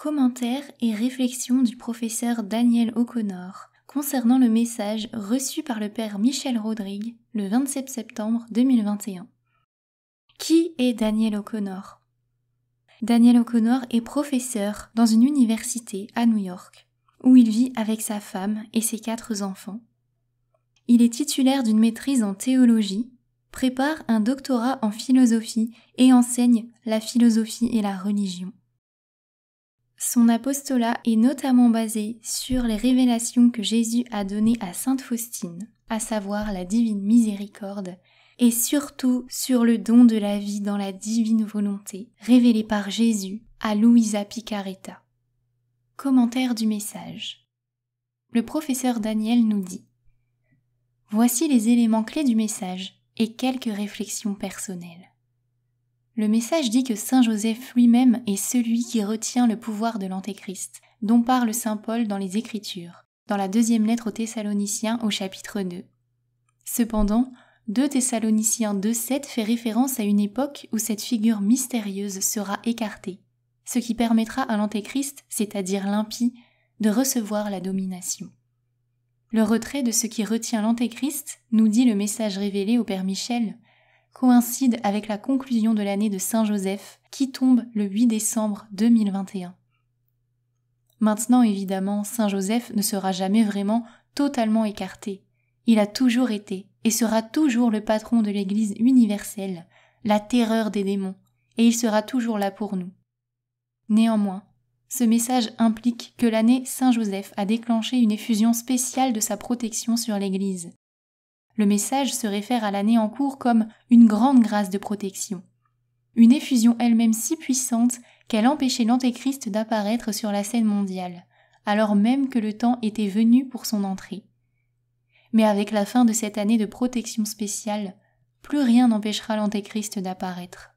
Commentaires et réflexions du professeur Daniel O'Connor concernant le message reçu par le père Michel Rodrigue le 27 septembre 2021. Qui est Daniel O'Connor ? Daniel O'Connor est professeur dans une université à New York, où il vit avec sa femme et ses 4 enfants. Il est titulaire d'une maîtrise en théologie, prépare un doctorat en philosophie et enseigne la philosophie et la religion. Son apostolat est notamment basé sur les révélations que Jésus a données à Sainte Faustine, à savoir la divine miséricorde, et surtout sur le don de la vie dans la divine volonté, révélé par Jésus à Luisa Picaretta. Commentaire du message. Le professeur Daniel nous dit : voici les éléments clés du message et quelques réflexions personnelles. Le message dit que Saint Joseph lui-même est celui qui retient le pouvoir de l'Antéchrist, dont parle Saint Paul dans les Écritures, dans la 2e lettre aux Thessaloniciens au chapitre 2. Cependant, 2 Thessaloniciens 2,7 fait référence à une époque où cette figure mystérieuse sera écartée, ce qui permettra à l'Antéchrist, c'est-à-dire l'impie, de recevoir la domination. Le retrait de ce qui retient l'Antéchrist, nous dit le message révélé au Père Michel, coïncide avec la conclusion de l'année de Saint Joseph qui tombe le 8 décembre 2021. Maintenant, évidemment, Saint Joseph ne sera jamais vraiment totalement écarté. Il a toujours été et sera toujours le patron de l'Église universelle, la terreur des démons, et il sera toujours là pour nous. Néanmoins, ce message implique que l'année Saint Joseph a déclenché une effusion spéciale de sa protection sur l'Église. Le message se réfère à l'année en cours comme une grande grâce de protection. Une effusion elle-même si puissante qu'elle empêchait l'Antéchrist d'apparaître sur la scène mondiale, alors même que le temps était venu pour son entrée. Mais avec la fin de cette année de protection spéciale, plus rien n'empêchera l'Antéchrist d'apparaître.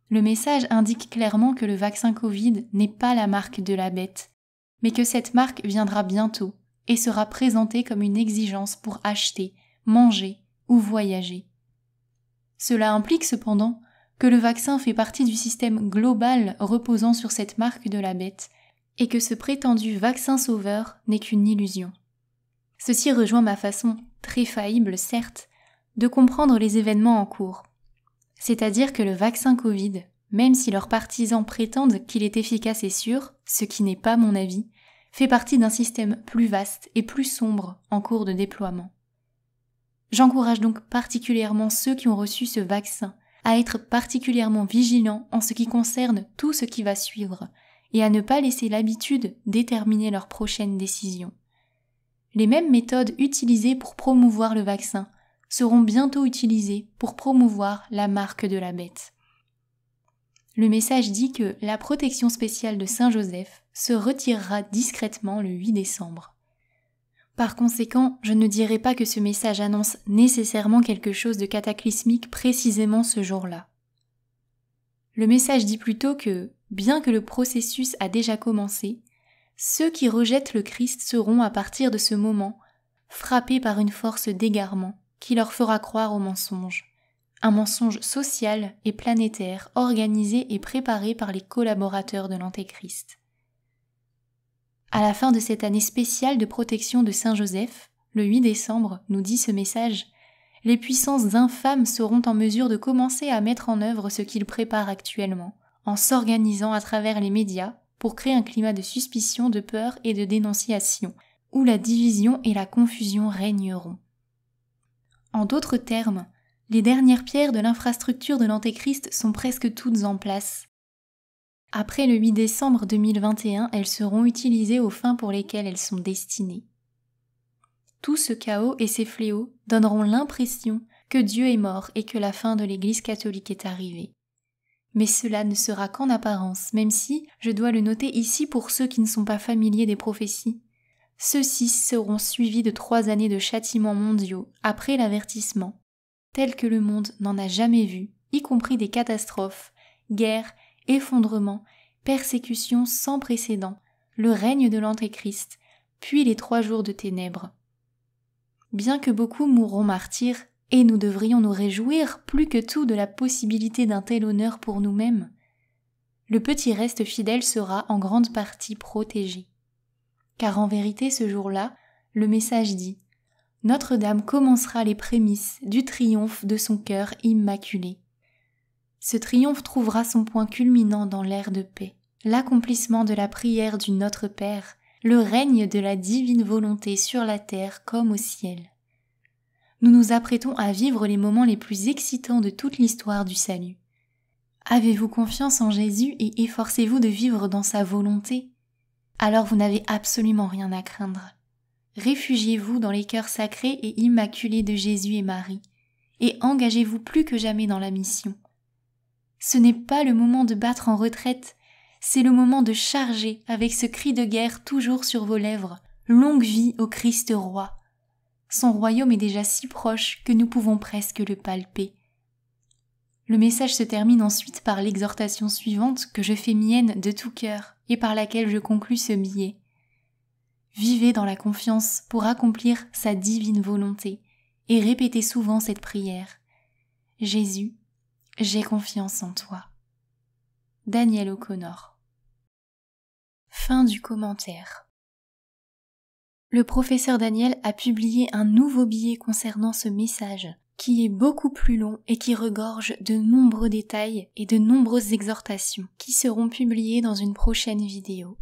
Le message indique clairement que le vaccin Covid n'est pas la marque de la bête, mais que cette marque viendra bientôt et sera présentée comme une exigence pour acheter, manger ou voyager. Cela implique cependant que le vaccin fait partie du système global reposant sur cette marque de la bête et que ce prétendu vaccin sauveur n'est qu'une illusion. Ceci rejoint ma façon, très faillible certes, de comprendre les événements en cours. C'est-à-dire que le vaccin Covid, même si leurs partisans prétendent qu'il est efficace et sûr, ce qui n'est pas mon avis, fait partie d'un système plus vaste et plus sombre en cours de déploiement. J'encourage donc particulièrement ceux qui ont reçu ce vaccin à être particulièrement vigilants en ce qui concerne tout ce qui va suivre et à ne pas laisser l'habitude déterminer leur prochaine décision. Les mêmes méthodes utilisées pour promouvoir le vaccin seront bientôt utilisées pour promouvoir la marque de la bête. Le message dit que la protection spéciale de Saint Joseph se retirera discrètement le 8 décembre. Par conséquent, je ne dirai pas que ce message annonce nécessairement quelque chose de cataclysmique précisément ce jour-là. Le message dit plutôt que, bien que le processus a déjà commencé, ceux qui rejettent le Christ seront à partir de ce moment frappés par une force d'égarement qui leur fera croire au mensonge. Un mensonge social et planétaire organisé et préparé par les collaborateurs de l'Antéchrist. À la fin de cette année spéciale de protection de Saint Joseph, le 8 décembre, nous dit ce message, les puissances infâmes seront en mesure de commencer à mettre en œuvre ce qu'ils préparent actuellement, en s'organisant à travers les médias pour créer un climat de suspicion, de peur et de dénonciation, où la division et la confusion régneront. En d'autres termes, les dernières pierres de l'infrastructure de l'Antéchrist sont presque toutes en place. Après le 8 décembre 2021, elles seront utilisées aux fins pour lesquelles elles sont destinées. Tout ce chaos et ces fléaux donneront l'impression que Dieu est mort et que la fin de l'Église catholique est arrivée. Mais cela ne sera qu'en apparence, même si, je dois le noter ici pour ceux qui ne sont pas familiers des prophéties, ceux-ci seront suivis de 3 années de châtiments mondiaux après l'avertissement, tels que le monde n'en a jamais vu, y compris des catastrophes, guerres, effondrements, persécutions sans précédent, le règne de l'Antéchrist, puis les 3 jours de ténèbres. Bien que beaucoup mourront martyrs, et nous devrions nous réjouir plus que tout de la possibilité d'un tel honneur pour nous-mêmes, le petit reste fidèle sera en grande partie protégé. Car en vérité, ce jour-là, le message dit « Notre-Dame commencera les prémices du triomphe de son cœur immaculé. » Ce triomphe trouvera son point culminant dans l'ère de paix, l'accomplissement de la prière du Notre Père, le règne de la divine volonté sur la terre comme au ciel. Nous nous apprêtons à vivre les moments les plus excitants de toute l'histoire du salut. Avez-vous confiance en Jésus et efforcez-vous de vivre dans sa volonté? Alors vous n'avez absolument rien à craindre. Réfugiez-vous dans les cœurs sacrés et immaculés de Jésus et Marie, et engagez-vous plus que jamais dans la mission. Ce n'est pas le moment de battre en retraite, c'est le moment de charger avec ce cri de guerre toujours sur vos lèvres, longue vie au Christ roi. Son royaume est déjà si proche que nous pouvons presque le palper. Le message se termine ensuite par l'exhortation suivante que je fais mienne de tout cœur et par laquelle je conclus ce billet. Vivez dans la confiance pour accomplir sa divine volonté et répétez souvent cette prière. Jésus, j'ai confiance en toi. Daniel O'Connor. Fin du commentaire. Le professeur Daniel a publié un nouveau billet concernant ce message, qui est beaucoup plus long et qui regorge de nombreux détails et de nombreuses exhortations, qui seront publiées dans une prochaine vidéo.